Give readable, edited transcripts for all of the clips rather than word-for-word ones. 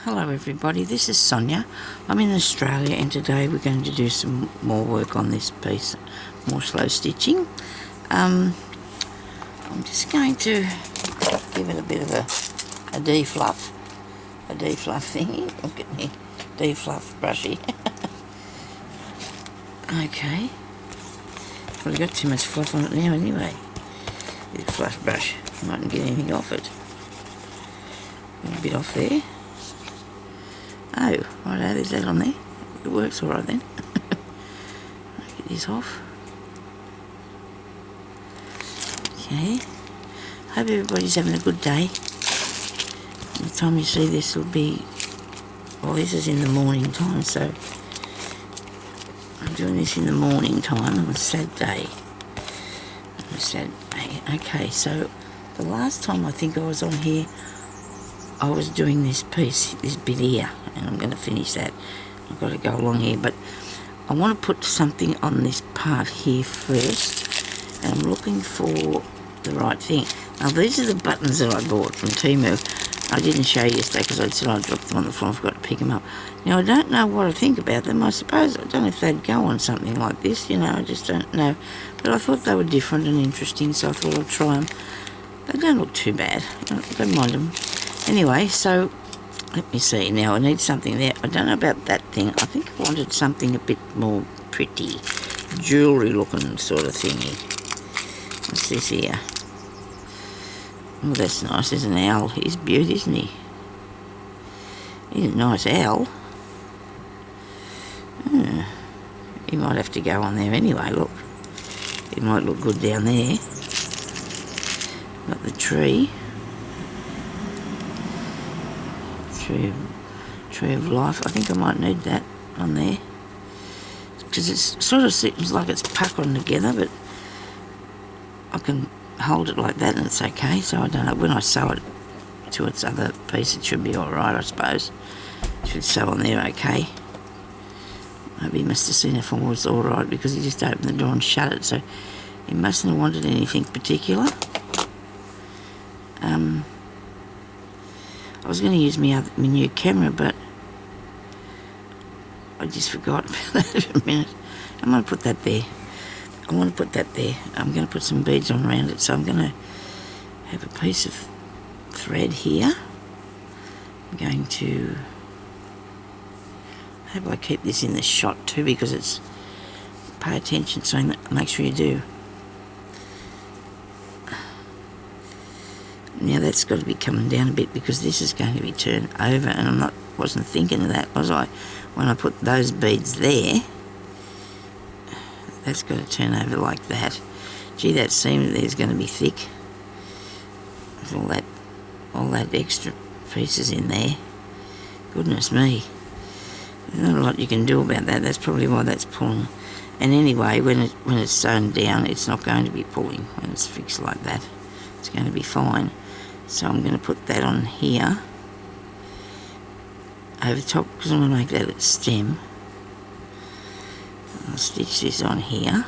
Hello everybody, this is Sonia. I'm in Australia and today we're going to do some more work on this piece, more slow stitching. I'm just going to give it a bit of a defluff thingy. Look at me, defluff brushy. Okay, probably got too much fluff on it now anyway. With a fluff brush, I mightn't get anything off it. A bit off there. Oh, righto, there's that on there. It works alright then. Get this off. Okay. Hope everybody's having a good day. By the time you see this will be... Well, this is in the morning time, so... I'm doing this in the morning time on a sad day. Okay, so... The last time I think I was on here, I was doing this piece, this bit here, and I'm going to finish that. I've got to go along here, but I want to put something on this part here first, and I'm looking for the right thing. Now, these are the buttons that I bought from Temu. I didn't show you yesterday because I said I dropped them on the floor and forgot to pick them up. Now, I don't know what I think about them. I suppose, I don't know if they'd go on something like this, you know, I just don't know. But I thought they were different and interesting, so I thought I'd try them. They don't look too bad. I don't mind them. Anyway, so let me see. Now I need something there. I don't know about that thing. I think I wanted something a bit more pretty, jewellery looking sort of thingy. What's this here? Oh, that's nice. There's an owl. He's beaut, isn't he? He's a nice owl. He might have to go on there anyway, look. He might look good down there. Got the tree. Tree of life. I think I might need that on there because it sort of seems like it's puckering together, but I can hold it like that and it's okay. So I don't know, when I sew it to its other piece it should be alright, I suppose. It should sew on there okay. Maybe he must have seen if I was alright because he just opened the door and shut it, so he mustn't have wanted anything particular. I was going to use my new camera, but I just forgot about that for a minute. I'm going to put that there. I'm going to put some beads on around it, so I'm going to have a piece of thread here. I'm going to... I hope I keep this in the shot too, because it's... Pay attention, so make sure you do. Now that's got to be coming down a bit because this is going to be turned over, and wasn't thinking of that, was I? When I put those beads there, that's got to turn over like that. Gee, that seam there's going to be thick. With all that extra pieces in there. Goodness me. There's not a lot you can do about that. That's probably why that's pulling. And anyway, when it's sewn down, it's not going to be pulling when it's fixed like that. It's going to be fine. So I'm going to put that on here over top because I'm going to make that its stem. I'll stitch this on here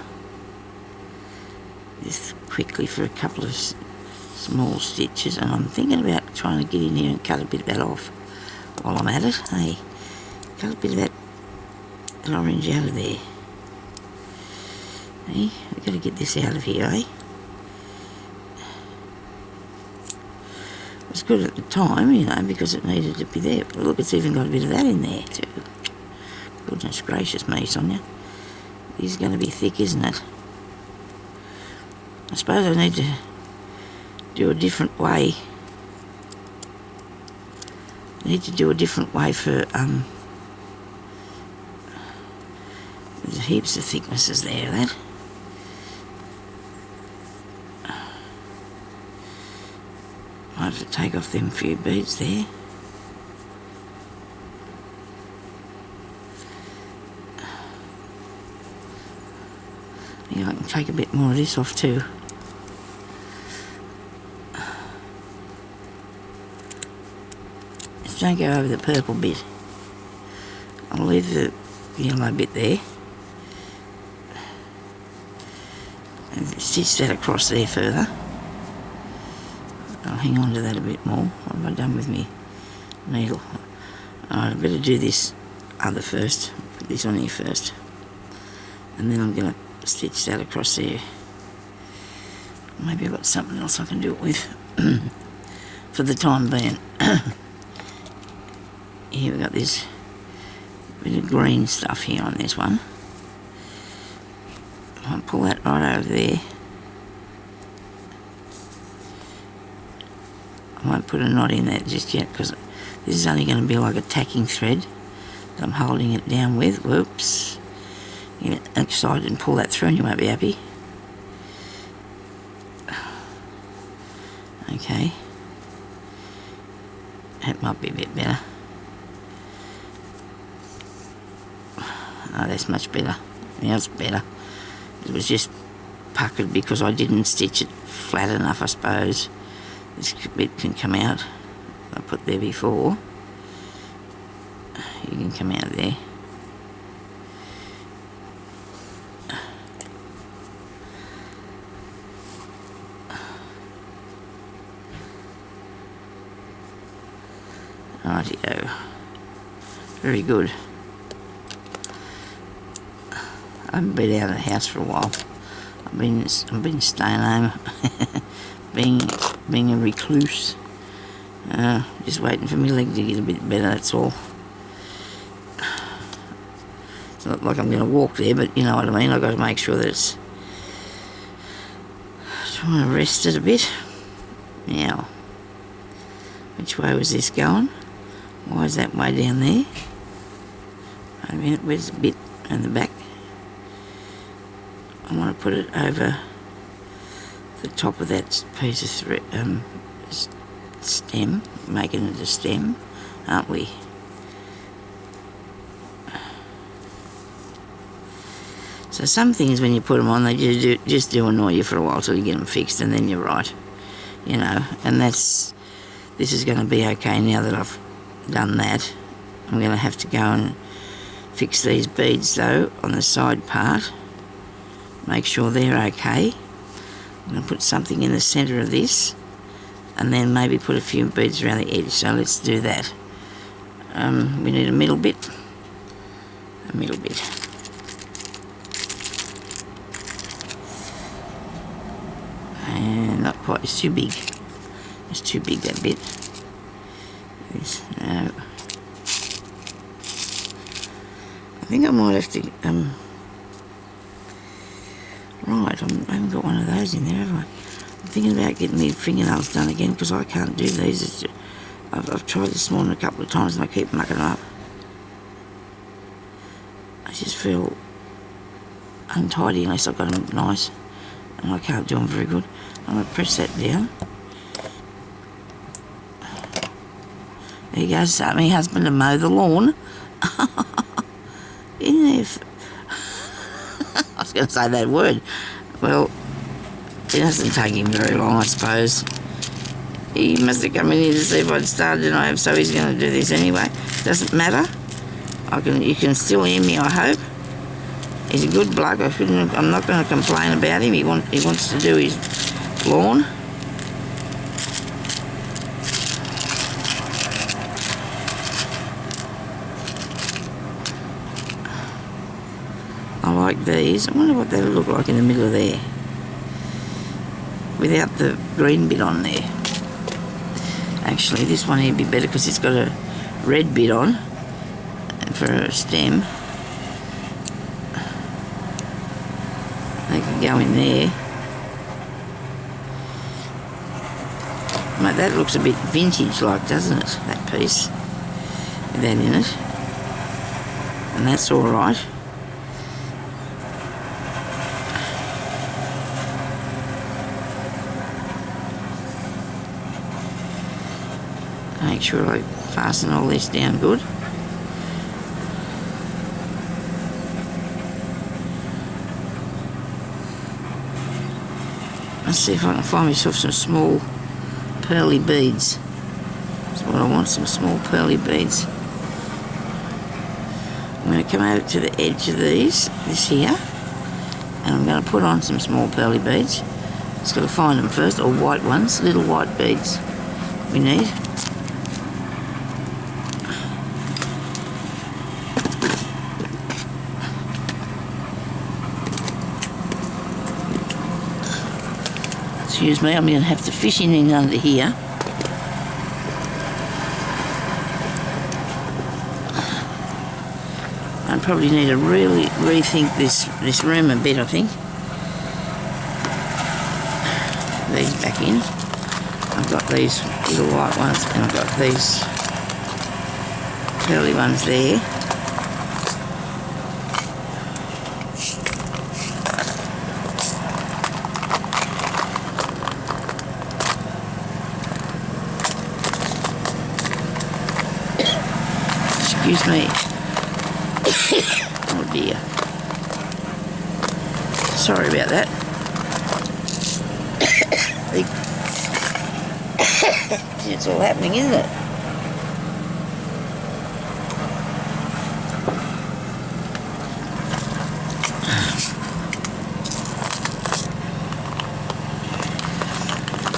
just quickly for a couple of small stitches, and I'm thinking about trying to get in here and cut a bit of that off while I'm at it. Hey, cut a bit of that orange out of there. Hey, I've got to get this out of here, eh? It was good at the time, you know, because it needed to be there. But look, it's even got a bit of that in there too. Goodness gracious me, Sonia. It is going to be thick, isn't it? I suppose I need to do a different way. I need to do a different way for, there's heaps of thicknesses there, that. I have to take off them few beads there. Yeah, I can take a bit more of this off too. Just don't go over the purple bit. I'll leave the yellow bit there. And stitch that across there further. I'll hang on to that a bit more. What have I done with me needle? Alright, I better do this other first. Put this on here first. And then I'm going to stitch that across there. Maybe I've got something else I can do it with for the time being. Here we've got this bit of green stuff here on this one. I'll pull that right over there. I won't put a knot in that just yet because this is only going to be like a tacking thread that I'm holding it down with. Whoops. You get excited and pull that through and you won't be happy. Okay. That might be a bit better. Oh, that's much better. Now it's better. It was just puckered because I didn't stitch it flat enough, I suppose. This bit can come out. I put there before. You can come out there. Rightio. Very good. I haven't been out of the house for a while. I've been staying home, being a recluse. Just waiting for my leg to get a bit better. That's all. It's not like I'm going to walk there, but you know what I mean. I've got to make sure that it's. Trying to rest it a bit. Now, which way was this going? Why is that way down there? Wait a minute. Where's the bit in the back? I want to put it over the top of that piece of thread, stem, making it a stem, aren't we? So some things when you put them on, they just do annoy you for a while till you get them fixed, and then you're right, you know. And this is going to be okay now that I've done that. I'm going to have to go and fix these beads though on the side part. Make sure they're okay. I'm going to put something in the centre of this and then maybe put a few beads around the edge. So let's do that. We need a middle bit. A middle bit. And not quite, it's too big. It's too big, that bit. This, no. I think I might have to, right, I haven't got one of those in there, have I? I'm thinking about getting my fingernails done again because I can't do these. I've tried this morning a couple of times and I keep mucking them up. I just feel untidy unless I've got them nice, and I can't do them very good. I'm going to press that down. There you go, start my husband to mow the lawn. In there. I was going to say that word. Well, it doesn't take him very long, I suppose. He must have come in here to see if I'd started and I have, so he's going to do this anyway. Doesn't matter. You can still hear me, I hope. He's a good bloke. I'm not going to complain about him. He wants to do his lawn. I like these. I wonder what they'll look like in the middle of there without the green bit on there. Actually, this one here would be better because it's got a red bit on for a stem. They can go in there. Mate, that looks a bit vintage-like, doesn't it? That piece with that in it, and that's all right. Make sure I fasten all this down good. Let's see if I can find myself some small pearly beads. That's what I want, some small pearly beads. I'm going to come over to the edge of this here, and I'm going to put on some small pearly beads. Just got to find them first, or white ones, little white beads we need. Excuse me, I'm going to have to fish in under here. I probably need to really rethink this room a bit, I think. These back in. I've got these little white ones and I've got these pearly ones there. Excuse me. Oh dear. Sorry about that. It's all happening, isn't it?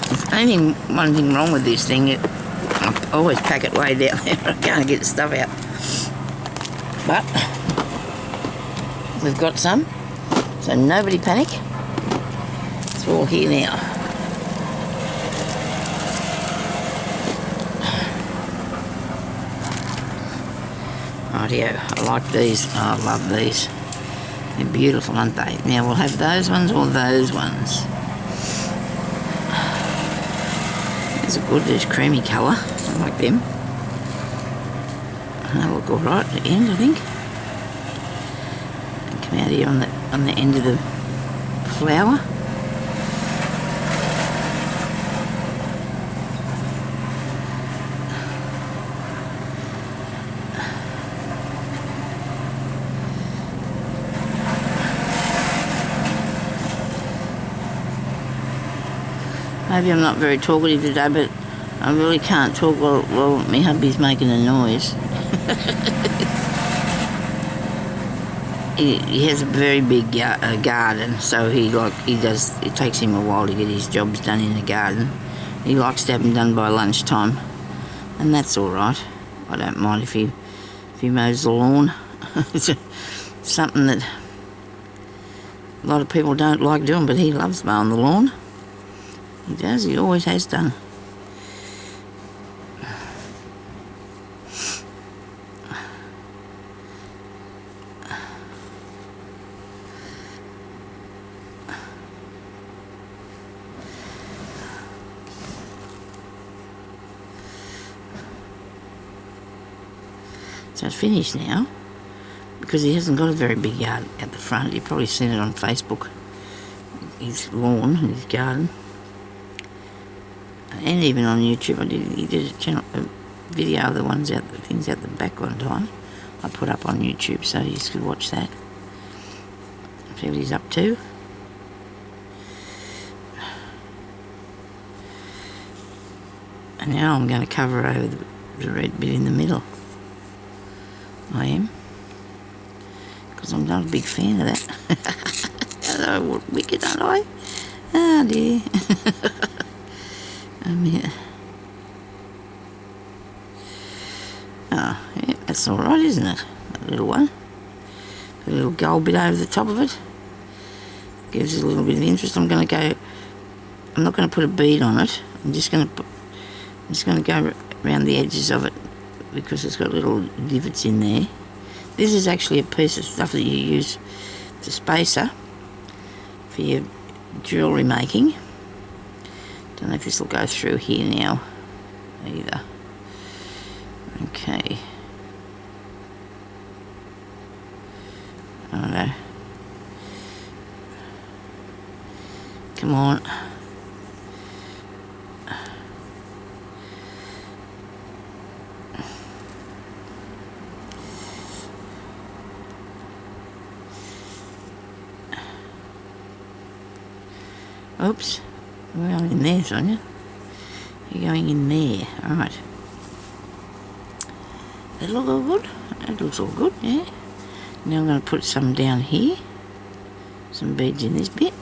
There's only one thing wrong with this thing. I always pack it way down there. I can't get the stuff out. But we've got some, so nobody panic. It's all here now. Rightio, I like these. Oh, I love these. They're beautiful, aren't they? Now we'll have those ones or those ones. These are good. There's creamy colour. I like them. They look alright at the end, I think. And come out here on the end of the flower. Maybe I'm not very talkative today, but I really can't talk while my hubby's making a noise. He has a very big garden, so it takes him a while to get his jobs done in the garden. He likes to have them done by lunchtime, and that's all right. I don't mind if he mows the lawn. It's something that a lot of people don't like doing, but he loves mowing the lawn. He does. He always has done. So it's finished now, because he hasn't got a very big yard at the front. You've probably seen it on Facebook, his lawn, his garden, and even on YouTube. He did a video of the things out the back one time. I put up on YouTube, so you could watch that. See what he's up to. And now I'm going to cover over the red bit in the middle. I am, because I'm not a big fan of that. Hello, wicked, aren't I? Oh dear. Yeah. Oh, yeah, that's all right, isn't it? A little one. A little gold bit over the top of it. Gives it a little bit of interest. I'm not going to put a bead on it. I'm just going to go around the edges of it, because it's got little divots in there. This is actually a piece of stuff that you use to spacer for your jewellery making. Don't know if this will go through here now either. Okay. I don't know. Come on. Oops, we're going in there, Sonia. You're going in there, alright. That look all good? That looks all good, yeah. Now I'm going to put some down here. Some beads in this bit.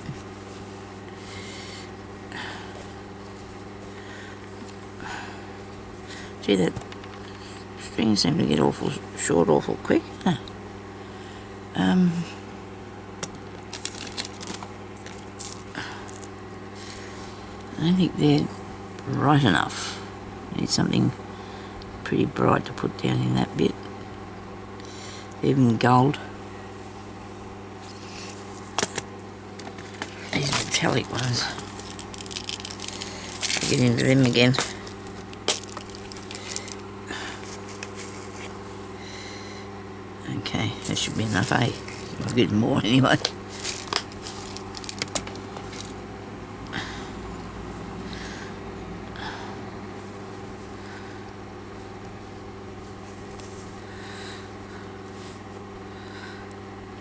Gee, that string seemed to get awful short awful quick. Huh. I don't think they're bright enough. Need something pretty bright to put down in that bit. Even gold. These metallic ones. I'll get into them again. Okay, that should be enough, eh? I'll get more anyway.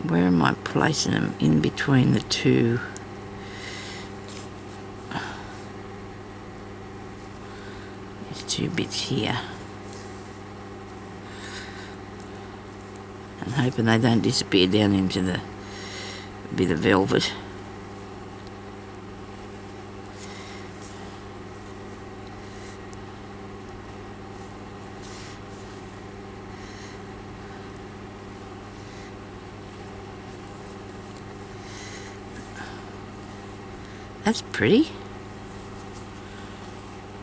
Where am I placing them? In between the two. These two bits here. I'm hoping they don't disappear down into the bit of velvet. That's pretty.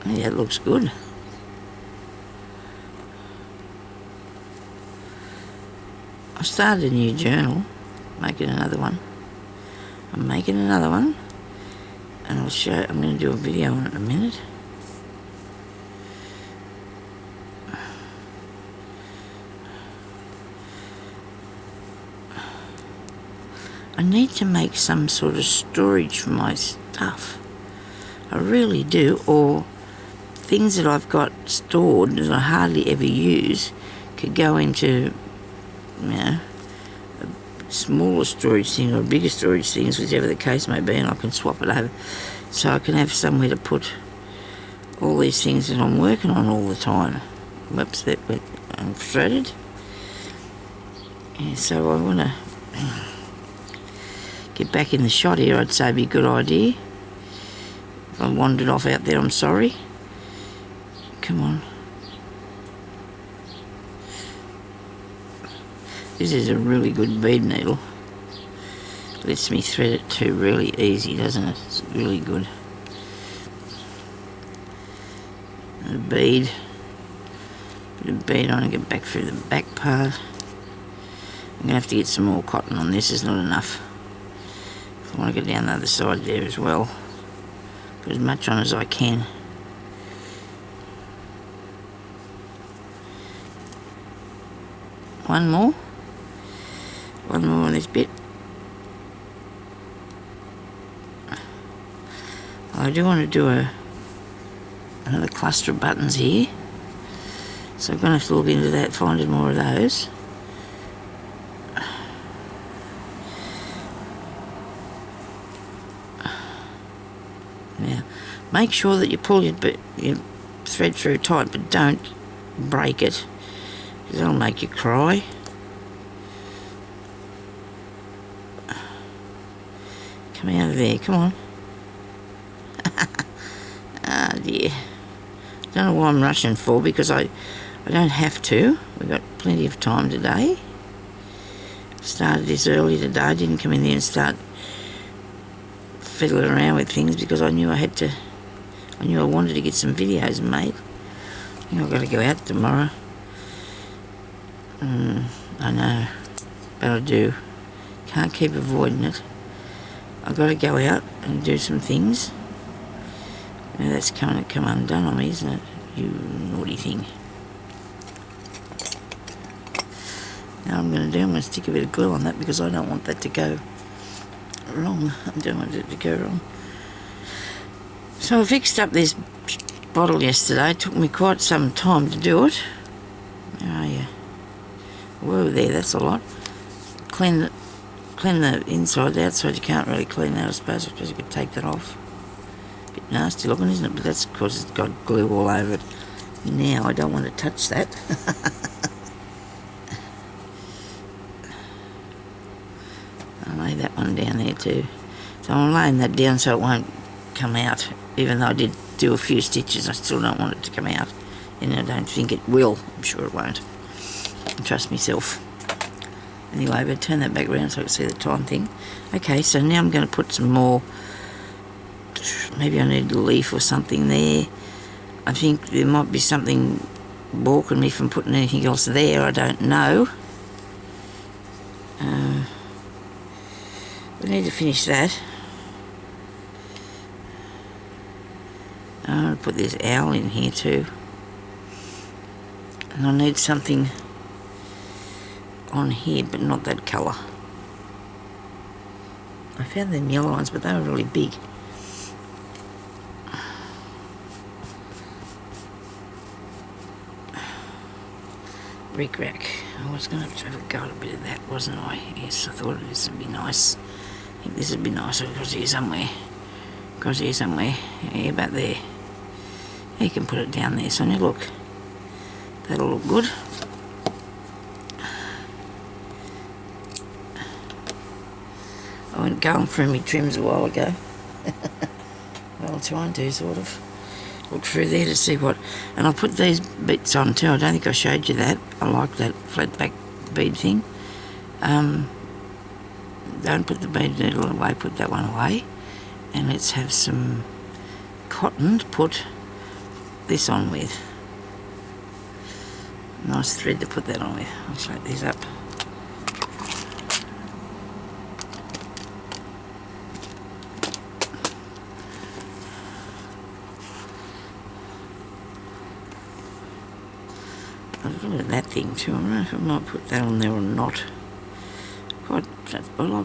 Oh, yeah, it looks good. I started a new journal, making another one. I'm making another one, and I'll show. I'm going to do a video on it in a minute. I need to make some sort of storage for my stuff. I really do, or things that I've got stored that I hardly ever use could go into, you know, a smaller storage thing or bigger storage things, whichever the case may be, and I can swap it over so I can have somewhere to put all these things that I'm working on all the time. Whoops, that went threaded. Yeah, so I want to get back in the shot here. I'd say it'd be a good idea. If I wandered off out there, I'm sorry. Come on. This is a really good bead needle. Lets me thread it too really easy, doesn't it? It's really good. And a bead. Bit of bead on and get back through the back part. I'm going to have to get some more cotton on this. It's not enough. I want to go down the other side there as well. Put as much on as I can. One more. One more on this bit. I do want to do another cluster of buttons here. So I'm going to have to look into that, finding more of those. Now, make sure that you pull your thread through tight, but don't break it, because that'll make you cry. Come out of there, come on. Ah dear. Don't know why I'm rushing for, because I don't have to. We've got plenty of time today. Started this early today. I didn't come in there and start fiddling around with things because I knew I wanted to get some videos made. I think I've got to go out tomorrow. I know, but I do. Can't keep avoiding it. I've got to go out and do some things. Now that's come undone on me, isn't it? You naughty thing. Now I'm going to stick a bit of glue on that because I don't want that to go wrong. I don't want it to go wrong. So I fixed up this bottle yesterday. It took me quite some time to do it. Where are you? Whoa there, that's a lot. Clean the inside, the outside you can't really clean that, I suppose. I suppose you could take that off. Bit nasty looking, isn't it? But that's because it's got glue all over it. Now I don't want to touch that. I'll lay that one down there too. So I'm laying that down so it won't come out. Even though I did do a few stitches, I still don't want it to come out. And I don't think it will. I'm sure it won't. I trust myself. Anyway, but turn that back around so I can see the time thing. Okay, so now I'm going to put some more maybe I need a leaf or something there. I think there might be something balking me from putting anything else there, I don't know. We need to finish that. I'm going to put this owl in here too. And I need something on here, but not that colour. I found them yellow ones, but they were really big. Brick rack. I was going to have a go at a bit of that, wasn't I? Yes, I thought this would be nice. I think this would be nice across here somewhere. Across here somewhere. Yeah, about there. You can put it down there, Sonia, look. That'll look good. I went going through my trims a while ago. Well, I'll try and do sort of. Look through there to see what... And I put these bits on too. I don't think I showed you that. I like that flat back bead thing. Don't put the bead needle away, put that one away. And let's have some cotton to put this on with. Nice thread to put that on with. I'll shake these up. Look at that thing too. I don't know if I might put that on there or not. I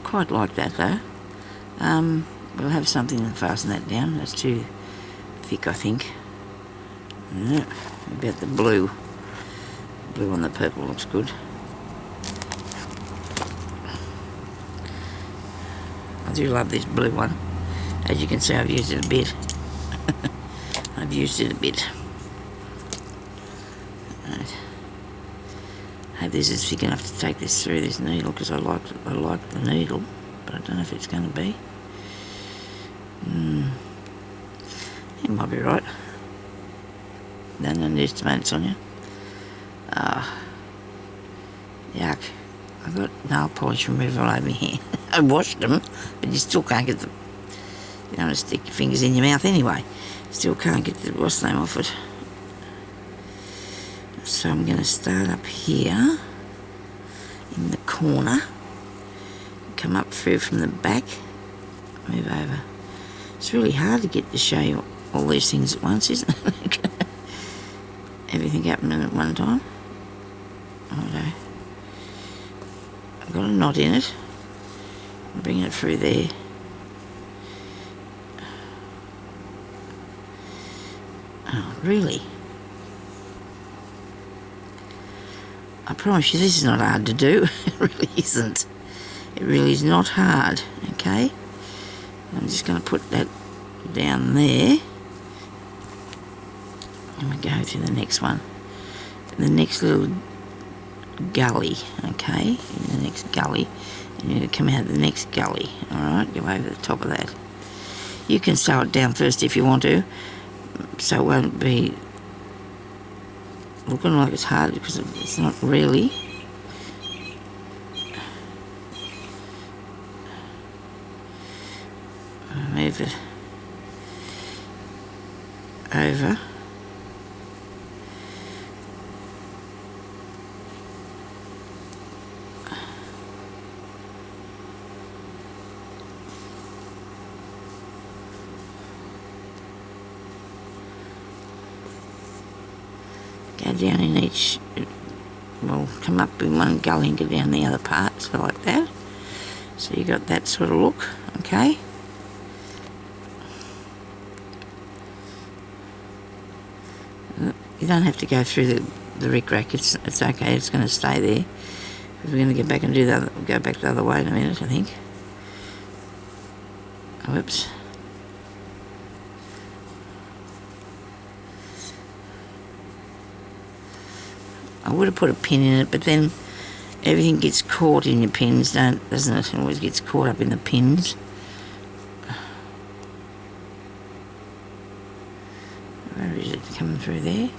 quite like that though. We'll have something to fasten that down. That's too thick, I think. Yeah, about the blue. Blue on the purple looks good. I do love this blue one. As you can see, I've used it a bit. I've used it a bit. Right. I hope this is thick enough to take this through this needle, because I like the needle, but I don't know if it's going to be. It might be right. Don't underestimate it, Sonia. Yuck. I've got nail polish remover all over my hair. I washed them, but you still can't get the... You don't want to stick your fingers in your mouth anyway. Still can't get the what's the name off it. So I'm going to start up here in the corner. Come up through from the back. Move over. It's really hard to get to show you all these things at once, isn't it? Everything happening at one time. Righto. I've got a knot in it. I'm bringing it through there. Oh, really? I promise you this is not hard to do. It really isn't. It really is not hard, okay? I'm just going to put that down there. And we go to the next one. The next little gully, okay? In the next gully. And you're going to come out of the next gully, alright? Go over the top of that. You can sew it down first if you want to, so it won't be looking like it's hard, because it's not really. Move it over. Go down in each, well, come up in one gully and go down the other part, so like that. So you got that sort of look, okay? You don't have to go through the rick rack, it's okay, it's going to stay there. Because we're going to get back and do the other, go back the other way in a minute, I think. Whoops. I would have put a pin in it, but then everything gets caught in your pins, doesn't it? It always gets caught up in the pins. Where is it coming through there?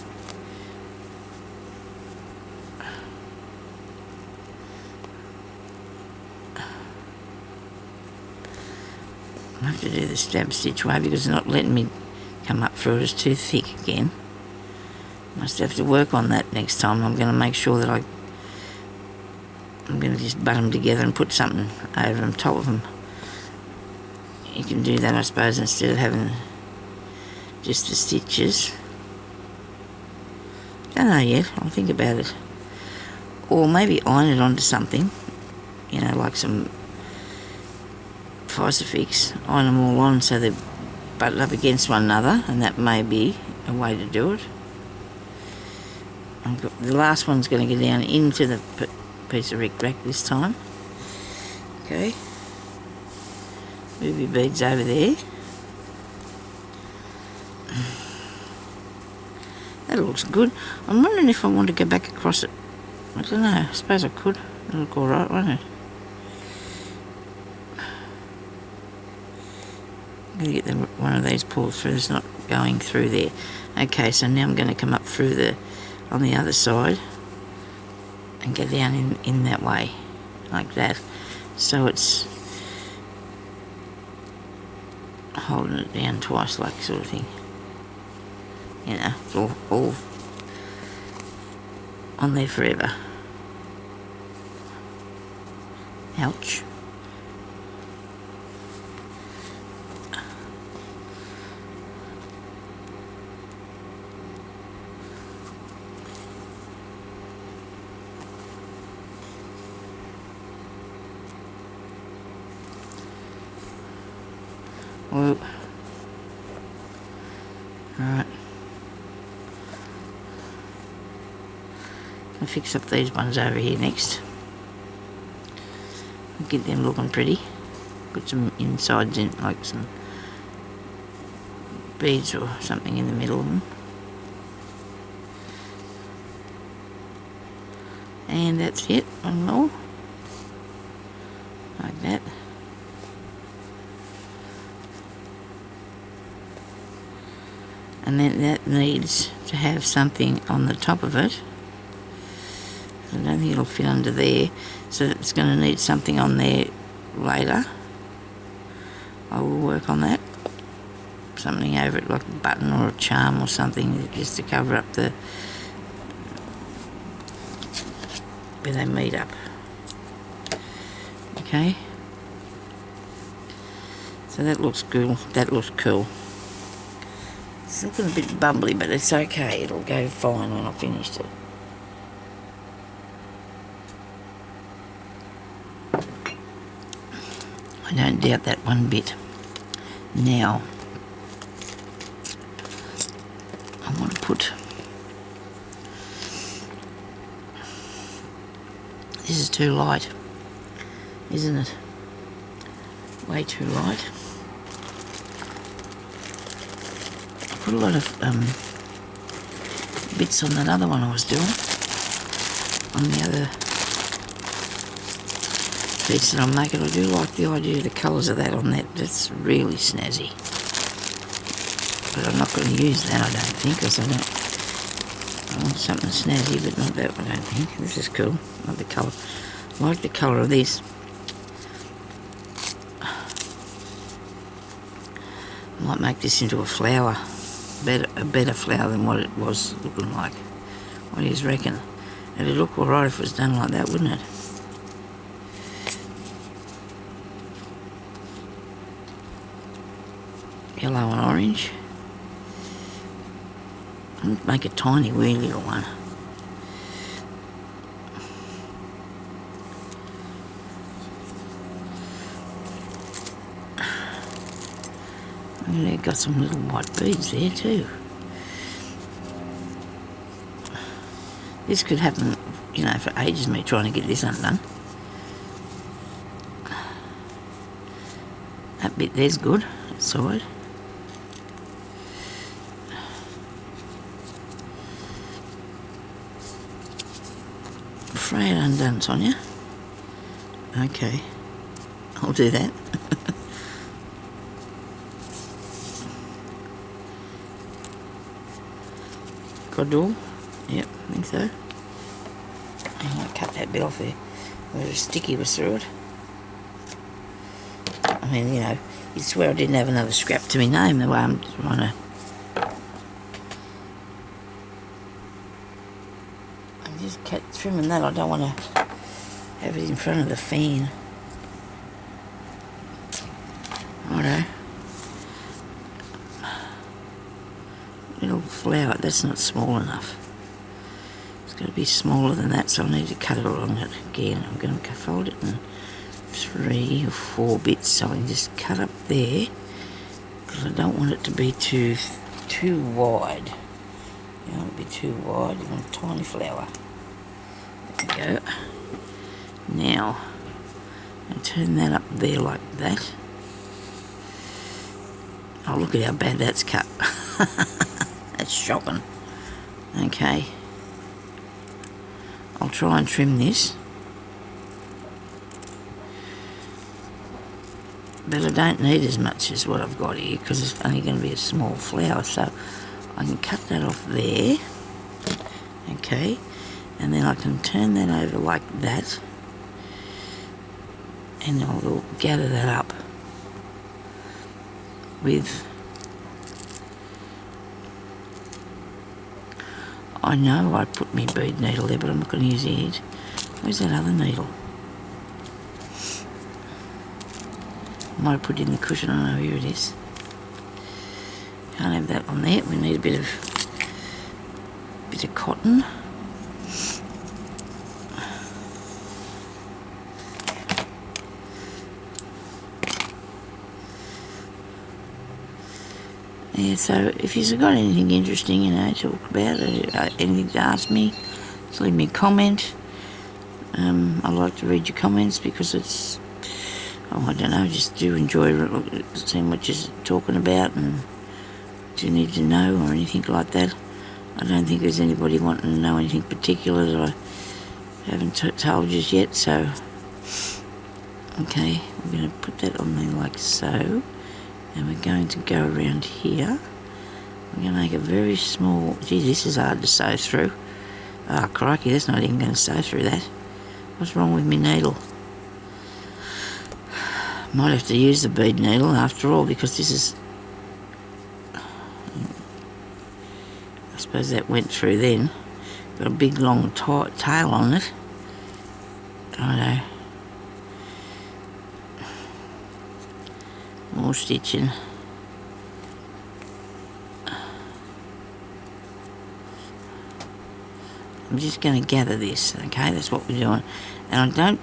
have to do the stab stitch way because it's not letting me come up through it. It's too thick again. Must have to work on that next time. I'm going to make sure that I'm going to just butt them together and put something over them, top of them. You can do that, I suppose, instead of having just the stitches. Don't know yet. I'll think about it. Or maybe iron it onto something, you know, like some Visifix. Iron them all on so they're butted up against one another, and that may be a way to do it. The last one's going to go down into the piece of rickrack this time. Okay. Move your beads over there. That looks good. I'm wondering if I want to go back across it. I don't know. I suppose I could. It'll look alright, won't it? I'm going to get one of these pulled through. It's not going through there. Okay, so now I'm going to come up through on the other side and go down in that way, like that. So it's holding it down twice, like sort of thing. You know, it's all on there forever. Ouch. Whoa. Alright. I'll fix up these ones over here next. Get them looking pretty. Put some insides in, like some beads or something in the middle of them. And that's it. One more. Like that. And then that needs to have something on the top of it. I don't think it'll fit under there, so it's going to need something on there later. I will work on that. Something over it, like a button or a charm or something, just to cover up where they meet up. Okay. So that looks cool. That looks cool. It's looking a bit bubbly, but it's okay. It'll go fine when I've finished it. I don't doubt that one bit. Now, I want to put... This is too light, isn't it? Way too light. Put a lot of bits on that other one I was doing, on the other piece that I'm making. I do like the idea of the colours of that on that. That's really snazzy. But I'm not going to use that, I don't think, because I want something snazzy, but not that, I don't think. This is cool. I like the colour. I like the colour of this. I might make this into a flower. A better flower than what it was looking like. What do you reckon? It'd look alright if it was done like that, wouldn't it? Yellow and orange. I'm going to make a tiny wee little one. They've got some little white beads there too. This could happen, you know, for ages, me trying to get this undone. That bit there's good, that side. Afraid undone, Sonia. Okay, I'll do that. All? Yep, I think so. I'm going to cut that bit off there. Where the sticky was through it. I mean, you know, you'd swear I didn't have another scrap to my name the way I'm trying to. I'm just trimming that. I don't want to have it in front of the fan. Righto. Little flower, that's not small enough. It's got to be smaller than that, so I need to cut it along it again. I'm going to fold it in 3 or 4 bits, so I can just cut up there, because I don't want it to be too wide. You don't want it to be too wide. You want a tiny flower. There we go. Now, I'll turn that up there like that. Oh, look at how bad that's cut. That's shocking. Okay. I'll try and trim this. But I don't need as much as what I've got here because it's only going to be a small flower. So I can cut that off there. Okay. And then I can turn that over like that. And I'll gather that up with... I know I put my bead needle there, but I'm not going to use the edge. Where's that other needle? I might have put it in the cushion. I know, here it is. Can't have that on there. We need a bit of cotton. Yeah, so if you've got anything interesting, you know, to talk about, anything to ask me, just leave me a comment. I like to read your comments because it's, oh, I don't know, just do enjoy seeing what you're talking about and do you need to know or anything like that. I don't think there's anybody wanting to know anything particular that I haven't told you yet, so, okay, we're going to put that on there like so. And we're going to go around here. We're going to make a very small... Gee, this is hard to sew through. Oh, crikey, that's not even going to sew through that. What's wrong with my needle? Might have to use the bead needle after all because this is... I suppose that went through then. Got a big long tail on it. I know. More stitching. I'm just going to gather this, okay? That's what we're doing. And I don't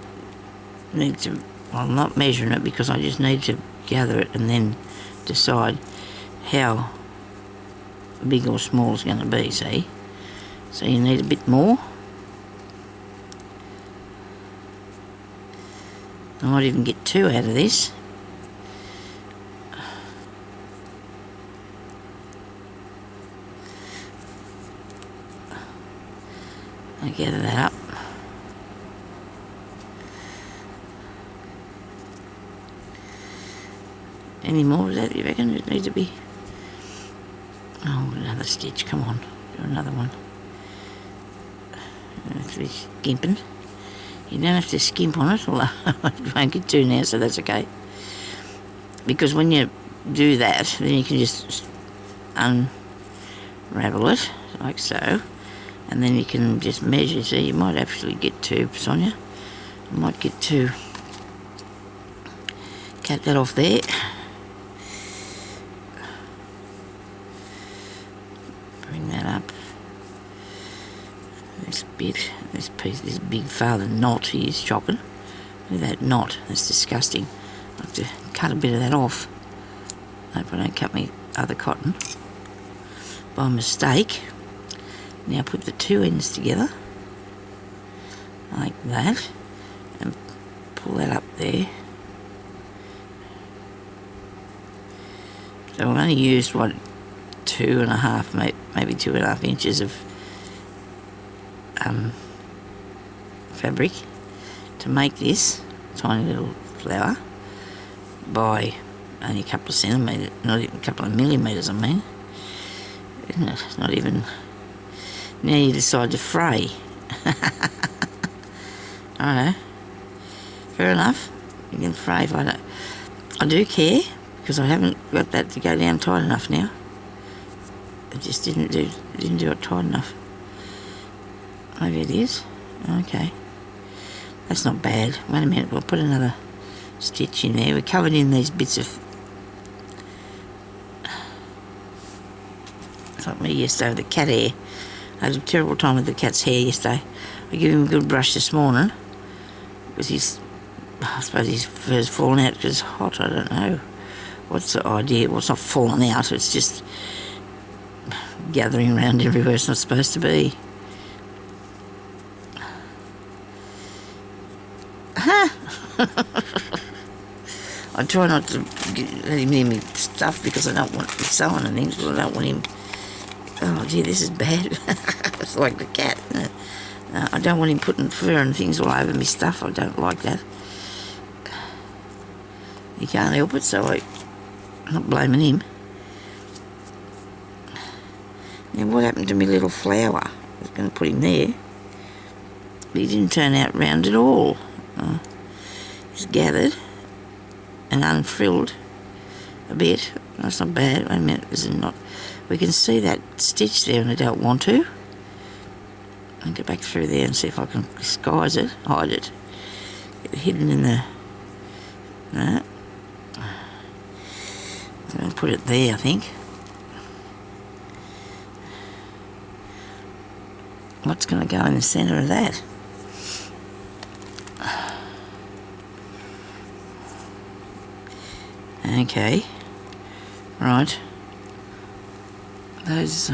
need to, well, I'm not measuring it because I just need to gather it and then decide how big or small it's going to be, see? So you need a bit more. I might even get 2 out of this. I gather that up. Any more of that, you reckon? It needs to be... Oh, another stitch, come on. Do another one. Have to be skimping. You don't have to skimp on it, although I won't get 2 now, so that's okay. Because when you do that, then you can just unravel it, like so. And then you can just measure, so you might actually get 2, Sonia. You might get 2. Cut that off there. Bring that up. This bit, this piece, this big father knot here is shocking. Look at that knot, that's disgusting. I have to cut a bit of that off. Hope I don't cut my other cotton by mistake. Now put the 2 ends together, like that, and pull that up there. So I've only used, what, 2.5, maybe 2.5 inches of fabric to make this tiny little flower by only a couple of centimetres, not even a couple of millimetres, I mean. Isn't it? Not even... Now you decide to fray. I know. Fair enough. You can fray if I don't... I do care, because I haven't got that to go down tight enough now. I just didn't do it tight enough. Maybe it is. Okay. That's not bad. Wait a minute, we'll put another stitch in there. We're covered in these bits of... It's like me yesterday with the cat hair. I had a terrible time with the cat's hair yesterday. I gave him a good brush this morning, because I suppose his fur's fallen out because it's hot, I don't know. What's the idea? Well, it's not falling out, it's just gathering around everywhere it's not supposed to be. I try not to let him near me stuff because I don't want him sewing and things, but I don't want him... Oh gee, this is bad. It's like the cat. I don't want him putting fur and things all over me stuff. I don't like that. He can't help it, so I'm not blaming him. Now, what happened to my little flower? I was going to put him there, but he didn't turn out round at all. He's gathered and unfrilled a bit. That's not bad. Wait a minute, is it not? We can see that stitch there, and I don't want to. I'll go back through there and see if I can disguise it, hide it. Get it hidden in the... No. I'm going to put it there, I think. What's going to go in the centre of that? Okay. Right. Those,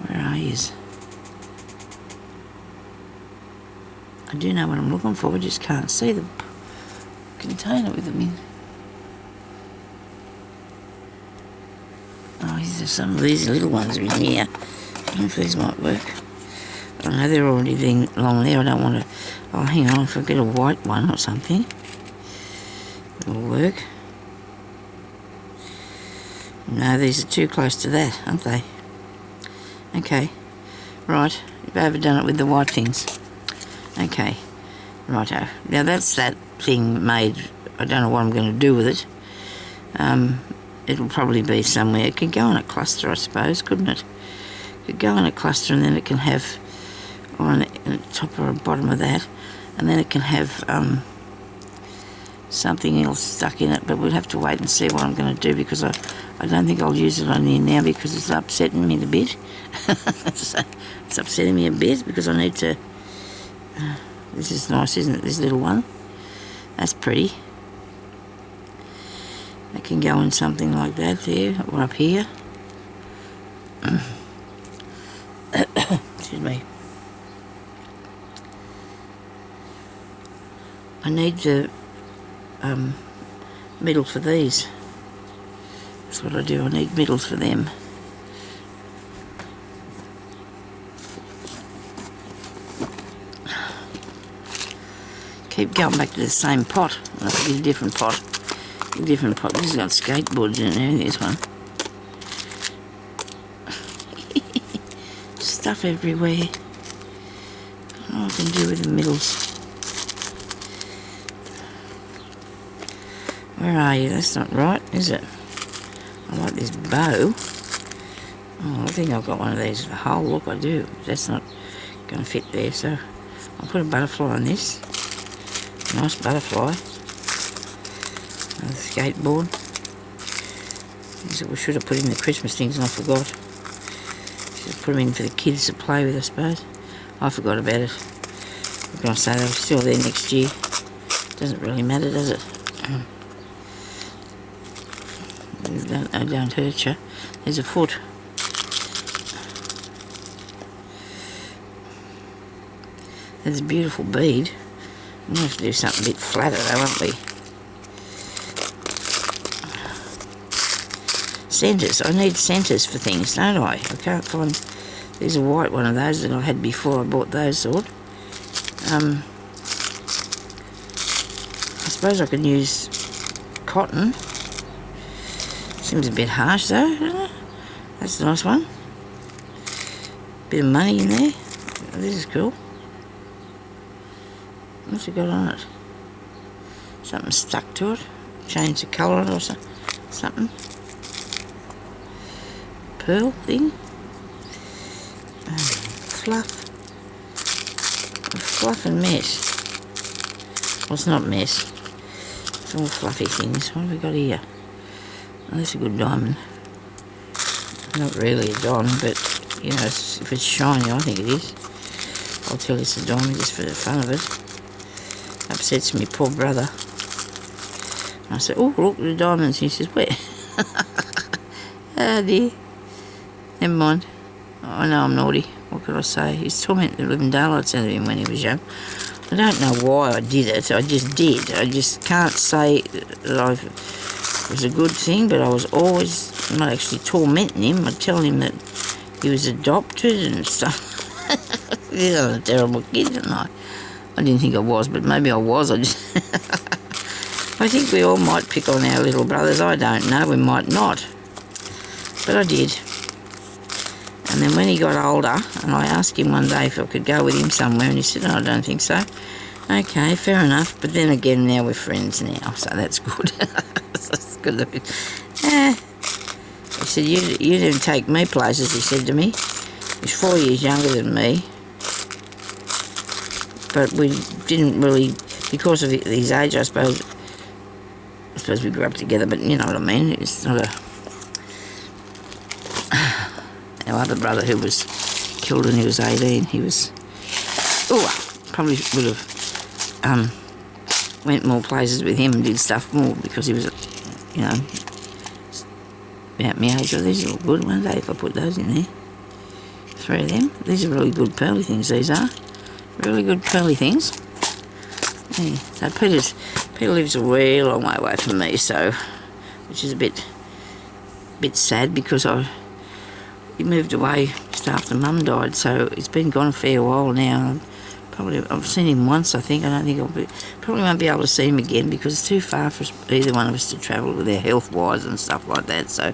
where are yous? I do know what I'm looking for, I just can't see the container with them in. Oh, these are some of these little ones in here. I don't know if these might work. I know they're already being long there, I don't want to... Oh, hang on, if I get a white one or something, it'll work. No, these are too close to that, aren't they? Okay, right, you've overdone it with the white things. Okay, righto. Now that's that thing made. I don't know what I'm going to do with it. It'll probably be somewhere. It could go in a cluster, I suppose, couldn't it? It could go in a cluster, and then it can have, or on the top or bottom of that, and then it can have something else stuck in it, but we'll have to wait and see what I'm going to do, because I don't think I'll use it on here now, because it's upsetting me a bit. It's upsetting me a bit because I need to... this is nice, isn't it, this little one? That's pretty. It can go in something like that there, or up here. Excuse me. I need the middle for these. That's what I do, I need middles for them. Keep going back to the same pot. I'll have to get a different pot. A different pot. This has got skateboards in there, this one. Stuff everywhere. I don't know what I can do with the middles. Where are you? That's not right, is it? I like this bow. Oh, I think I've got one of these. The whole look, I do. That's not going to fit there, so I'll put a butterfly on this. Nice butterfly. Another skateboard. Things that we should have put in the Christmas things and I forgot. Should have put them in for the kids to play with, I suppose. I forgot about it. What can I say? They're still there next year. Doesn't really matter, does it? They don't hurt you. There's a foot. There's a beautiful bead. I'm going to have to do something a bit flatter though, won't we? Centres. I need centres for things, don't I? I can't find... There's a white one of those that I had before I bought those sort. I suppose I can use cotton. Seems a bit harsh though, doesn't it? That's a nice one. Bit of money in there. Oh, this is cool. What's it got on it? something stuck to it. Change the colour or something. Pearl thing. Fluff and mesh. Well, it's not mesh. It's all fluffy things. What have we got here? Oh, that's a good diamond. Not really a diamond, but you know, if it's shiny, I think it is. I'll tell you it's a diamond just for the fun of it. Upsets me poor brother. I said, oh, look at the diamonds. He says, where? Oh dear. Never mind. I know I'm naughty. What could I say? He's tormenting the living daylights out of him when he was young. I don't know why I did it. I just did. I just can't say that it was a good thing, but I was always not actually tormenting him. I'd tell him that he was adopted and stuff. He's a terrible kid, didn't I? I didn't think I was, but maybe I was. I think we all might pick on our little brothers. I don't know. We might not. But I did. And then when he got older, and I asked him one day if I could go with him somewhere, and he said, no, I don't think so. Okay, fair enough. But then again, now we're friends now, so that's good. That's good. He said, you didn't take me places, he said to me. He's 4 years younger than me. But we didn't really, because of his age, I suppose we grew up together, but you know what I mean. It's not our other brother who was killed when he was 18, he was, probably would have went more places with him and did stuff more because he was, you know, about my age. Oh, these are all good one day if I put those in there. 3 of them. These are really good pearly things, these are. Really good pearly things. Yeah. So Peter lives a real long way away from me, so, which is a bit sad because he moved away just after Mum died, so he's been gone a fair while now. I've seen him once, I think. I don't think probably won't be able to see him again because it's too far for either one of us to travel with our health-wise and stuff like that, so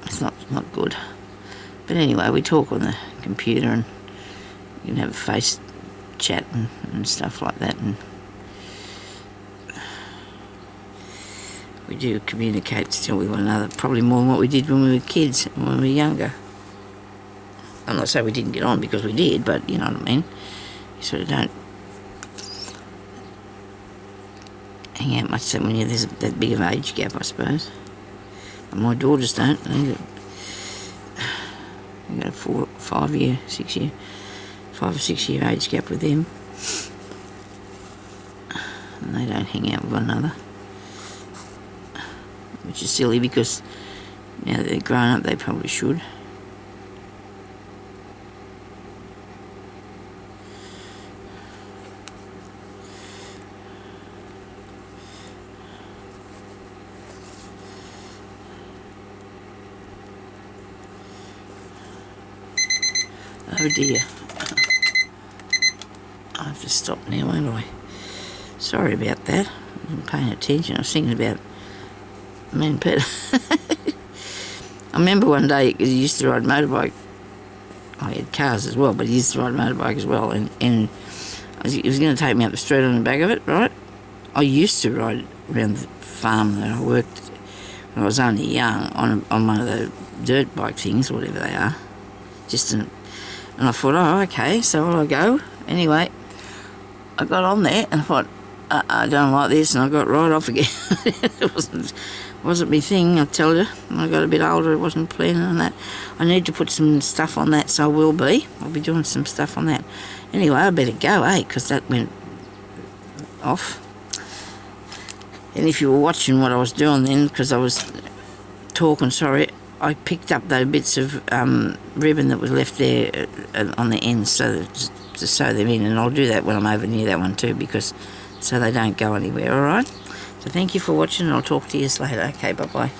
it's not good. But anyway, we talk on the computer and you can have a face chat and stuff like that, and we do communicate still with one another, probably more than what we did when we were kids, when we were younger. I'm not saying we didn't get on because we did, but you know what I mean. You sort of don't hang out much when there's that big of an age gap, I suppose. But my daughters don't. They've got a 5 or 6 year age gap with them. And they don't hang out with one another. Which is silly because now that they're grown up, they probably should. Oh dear. I have to stop now, won't I? Sorry about that. I wasn't paying attention. I was thinking about me and Peter. I remember one day, because he used to ride motorbike. I had cars as well, but he used to ride motorbike as well. And he was going to take me up the street on the back of it, right? I used to ride around the farm that I worked when I was only young on one of the dirt bike things, whatever they are. And I thought, oh, okay, so I'll go. Anyway, I got on there and I thought, I don't like this, and I got right off again. It wasn't my thing, I tell you. When I got a bit older, I wasn't planning on that. I need to put some stuff on that, so I will be. I'll be doing some stuff on that. Anyway, I better go, because that went off. And if you were watching what I was doing then, because I was talking, sorry, I picked up those bits of ribbon that was left there on the ends to sew them in, and I'll do that when I'm over near that one too, because so they don't go anywhere, alright? So thank you for watching, and I'll talk to you later. Okay, bye-bye.